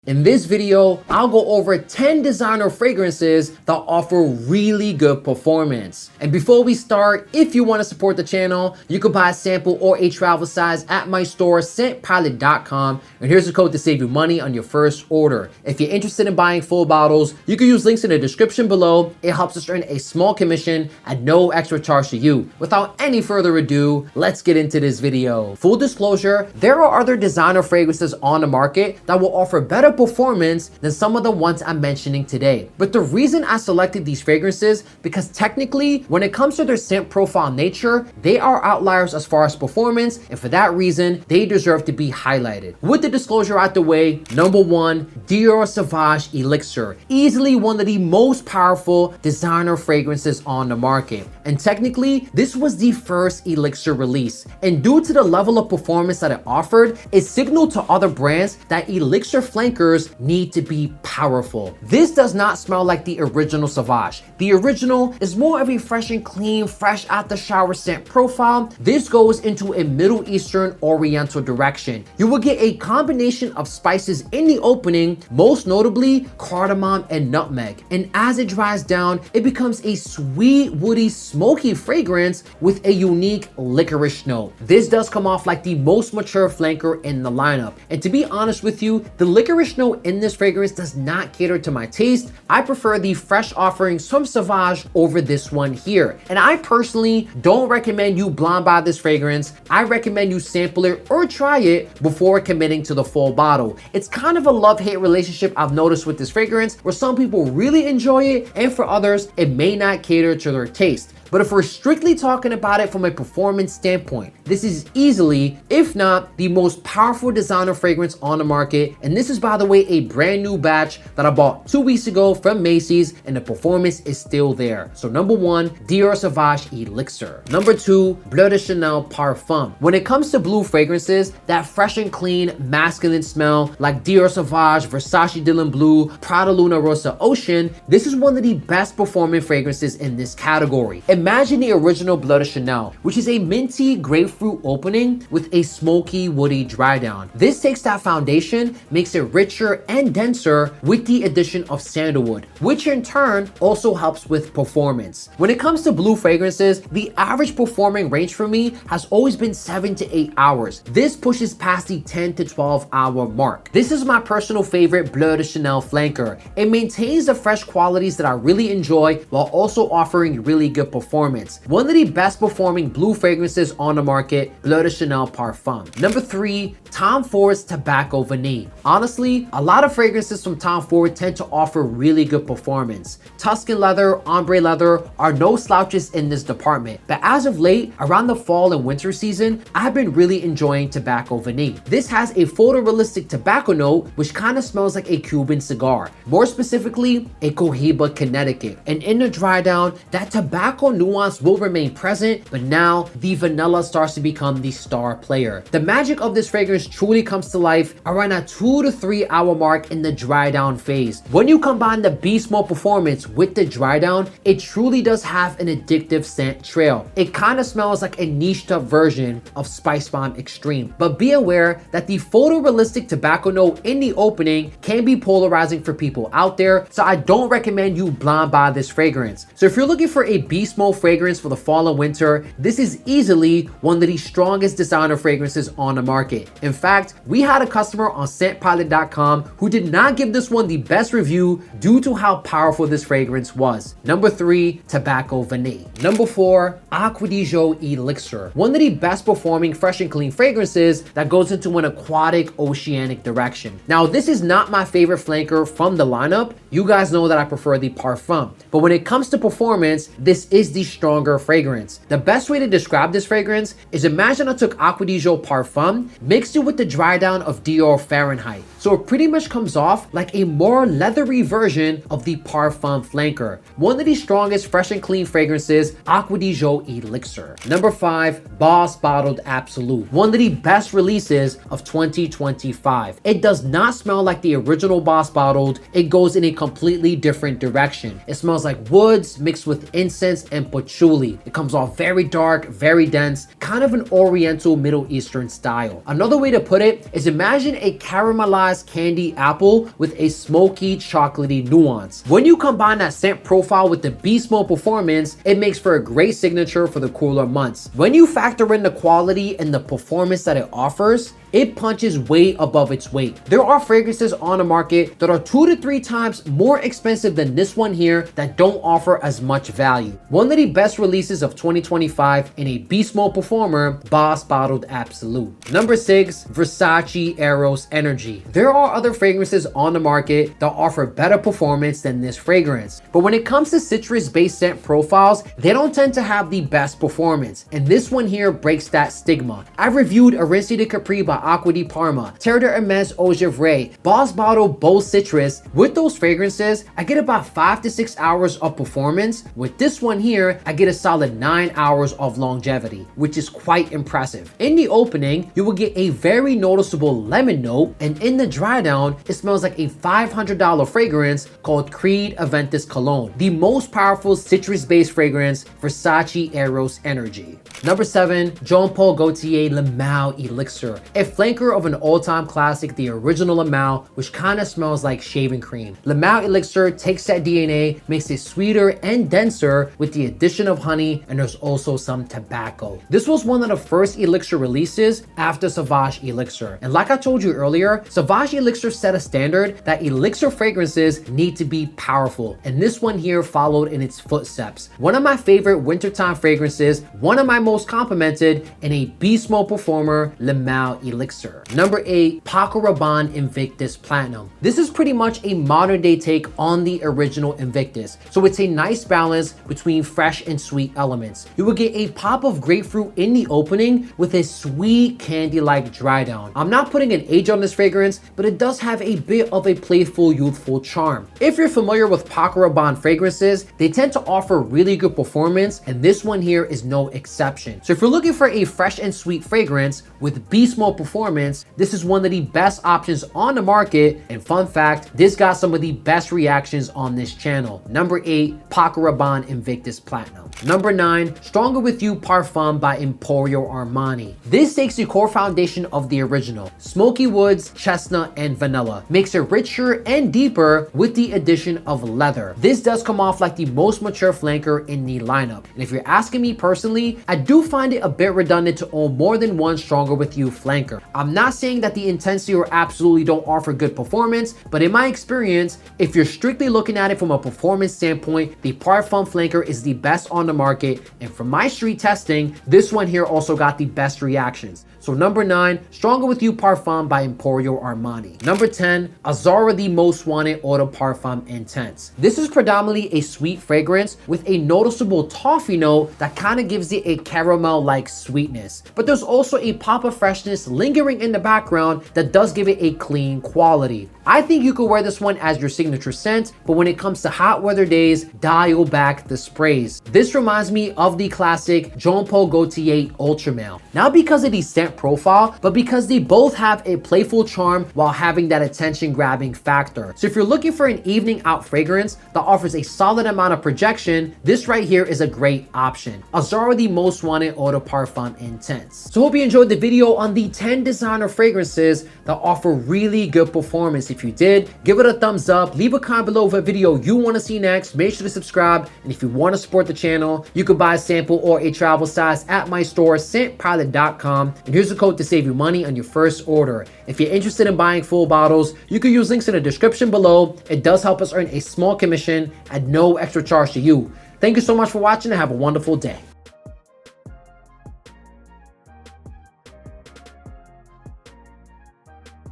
In this video, I'll go over 10 designer fragrances that offer really good performance. And before we start, if you want to support the channel, you can buy a sample or a travel size at my store, scentpilot.com. And here's a code to save you money on your first order. If you're interested in buying full bottles, you can use links in the description below. It helps us earn a small commission at no extra charge to you. Without any further ado, let's get into this video. Full disclosure, there are other designer fragrances on the market that will offer better performance than some of the ones I'm mentioning today. But the reason I selected these fragrances, because technically, when it comes to their scent profile nature, they are outliers as far as performance, and for that reason, they deserve to be highlighted. With the disclosure out the way, number one, Dior Sauvage Elixir, easily one of the most powerful designer fragrances on the market. And technically, this was the first Elixir release. And due to the level of performance that it offered, it signaled to other brands that Elixir flankers need to be powerful. This does not smell like the original Sauvage. The original is more of a fresh and clean, fresh out the shower scent profile. This goes into a Middle Eastern Oriental direction. You will get a combination of spices in the opening, most notably cardamom and nutmeg. And as it dries down, it becomes a sweet, woody, smoky fragrance with a unique licorice note. This does come off like the most mature flanker in the lineup. And to be honest with you, the licorice note in this fragrance does not cater to my taste. I prefer the fresh offerings from Sauvage over this one here. And I personally don't recommend you blind buy this fragrance. I recommend you sample it or try it before committing to the full bottle. It's kind of a love-hate relationship I've noticed with this fragrance, where some people really enjoy it and for others, it may not cater to their taste. But if we're strictly talking about it from a performance standpoint, this is easily, if not the most powerful designer fragrance on the market. And this is, by the way, a brand new batch that I bought 2 weeks ago from Macy's, and the performance is still there. So number one, Dior Sauvage Elixir. Number two, Bleu de Chanel Parfum. When it comes to blue fragrances, that fresh and clean, masculine smell like Dior Sauvage, Versace Dylan Blue, Prada Luna Rossa Ocean, this is one of the best performing fragrances in this category. Imagine the original Bleu de Chanel, which is a minty grapefruit opening with a smoky, woody dry down. This takes that foundation, makes it richer and denser with the addition of sandalwood, which in turn also helps with performance. When it comes to blue fragrances, the average performing range for me has always been 7 to 8 hours. This pushes past the 10 to 12 hour mark. This is my personal favorite Bleu de Chanel flanker. It maintains the fresh qualities that I really enjoy while also offering really good performance. One of the best performing blue fragrances on the market, Bleu de Chanel Parfum. Number three, Tom Ford's Tobacco Vanille. Honestly, a lot of fragrances from Tom Ford tend to offer really good performance. Tuscan leather, ombre leather are no slouches in this department. But as of late, around the fall and winter season, I've been really enjoying Tobacco Vanille. This has a photorealistic tobacco note, which kind of smells like a Cuban cigar. More specifically, a Cohiba, Connecticut. And in the dry down, that tobacco nuance will remain present, but now the vanilla starts to become the star player. The magic of this fragrance truly comes to life around a 2 to 3 hour mark in the dry down phase. When you combine the beast mode performance with the dry down, it truly does have an addictive scent trail. It kind of smells like a niched up version of Spice Bomb Extreme. But be aware that the photorealistic tobacco note in the opening can be polarizing for people out there, so I don't recommend you blind buy this fragrance. So if you're looking for a beast mode fragrance for the fall and winter, this is easily one of the strongest designer fragrances on the market. In fact, we had a customer on scentpilot.com who did not give this one the best review due to how powerful this fragrance was. Number three, Tobacco Vanille. Number four, Acqua di Gio Elixir. One of the best performing fresh and clean fragrances that goes into an aquatic, oceanic direction. Now, this is not my favorite flanker from the lineup. You guys know that I prefer the Parfum. But when it comes to performance, this is the stronger fragrance. The best way to describe this fragrance is, imagine I took Acqua di Gio Parfum, mixed it with the dry down of Dior Fahrenheit. So it pretty much comes off like a more leathery version of the Parfum flanker. One of the strongest fresh and clean fragrances, Acqua di Gio Elixir. Number five, Boss Bottled Absolute. One of the best releases of 2025. It does not smell like the original Boss Bottled. It goes in a completely different direction. It smells like woods mixed with incense and and patchouli. It comes off very dark, very dense, kind of an Oriental Middle Eastern style. Another way to put it is imagine a caramelized candy apple with a smoky, chocolatey nuance. When you combine that scent profile with the beast mode performance, it makes for a great signature for the cooler months. When you factor in the quality and the performance that it offers, it punches way above its weight. There are fragrances on the market that are 2 to 3 times more expensive than this one here that don't offer as much value. One of the best releases of 2025 in a beast mode performer, Boss Bottled Absolute. Number 6, Versace Eros Energy. There are other fragrances on the market that offer better performance than this fragrance, but when it comes to citrus-based scent profiles, they don't tend to have the best performance, and this one here breaks that stigma. I've reviewed Rinse de Capri by Acqua di Parma, Terre de Hermes Eau Givray, Boss Bottle Bold Citrus. With those fragrances, I get about 5 to 6 hours of performance. With this one here, I get a solid 9 hours of longevity, which is quite impressive. In the opening, you will get a very noticeable lemon note, and in the dry down, it smells like a $500 fragrance called Creed Aventus Cologne, the most powerful citrus-based fragrance, Versace Eros Energy. Number 7, Jean Paul Gaultier Le Male Elixir, a flanker of an all-time classic, the original Le Male, which kind of smells like shaving cream. Le Male Elixir takes that DNA, makes it sweeter and denser with the addition of honey, and there's also some tobacco. This was one of the first Elixir releases after Sauvage Elixir. And like I told you earlier, Sauvage Elixir set a standard that Elixir fragrances need to be powerful, and this one here followed in its footsteps. One of my favorite wintertime fragrances, one of my most complimented, and a beast mode performer, Le Male Elixir. Number 8, Paco Rabanne Invictus Platinum. This is pretty much a modern day take on the original Invictus, so it's a nice balance between fresh and sweet elements. You will get a pop of grapefruit in the opening with a sweet candy-like dry down. I'm not putting an age on this fragrance, but it does have a bit of a playful, youthful charm. If you're familiar with Paco Rabanne fragrances, they tend to offer really good performance, and this one here is no exception. So if you're looking for a fresh and sweet fragrance with beast mode performance, this is one of the best options on the market, and fun fact, this got some of the best reactions on this channel. Number 8, Paco Rabanne Invictus Platinum. Number 9, Stronger With You Parfum by Emporio Armani. This takes the core foundation of the original, smoky woods, chestnut, and vanilla, makes it richer and deeper with the addition of leather. This does come off like the most mature flanker in the lineup, and if you're asking me personally, I do find it a bit redundant to own more than one Stronger With You flanker. I'm not saying that the Intensity or Absolutely don't offer good performance, but in my experience, if you're strictly looking at it from a performance standpoint, the Parfum flanker is the best on the market, and from my street testing, this one here also got the best reactions. So number 9, Stronger With You Parfum by Emporio Armani. Number 10, Azarro the Most Wanted Eau de Parfum Intense. This is predominantly a sweet fragrance with a noticeable toffee note that kind of gives it a caramel-like sweetness. But there's also a pop of freshness lingering in the background that does give it a clean quality. I think you could wear this one as your signature scent, but when it comes to hot weather days, dial back the sprays. This reminds me of the classic Jean Paul Gaultier Ultra Male. Not because of the scent profile, but because they both have a playful charm while having that attention grabbing factor. So if you're looking for an evening out fragrance that offers a solid amount of projection, this right here is a great option. Azarro the Most Wanted Eau de Parfum Intense. So hope you enjoyed the video on the 10 designer fragrances that offer really good performance. If you did, give it a thumbs up, leave a comment below of a video you want to see next, make sure to subscribe, and if you want to support the channel, you can buy a sample or a travel size at my store, scentpilot.com, and here's a code to save you money on your first order. If you're interested in buying full bottles, you can use links in the description below. It does help us earn a small commission at no extra charge to you. Thank you so much for watching and have a wonderful day.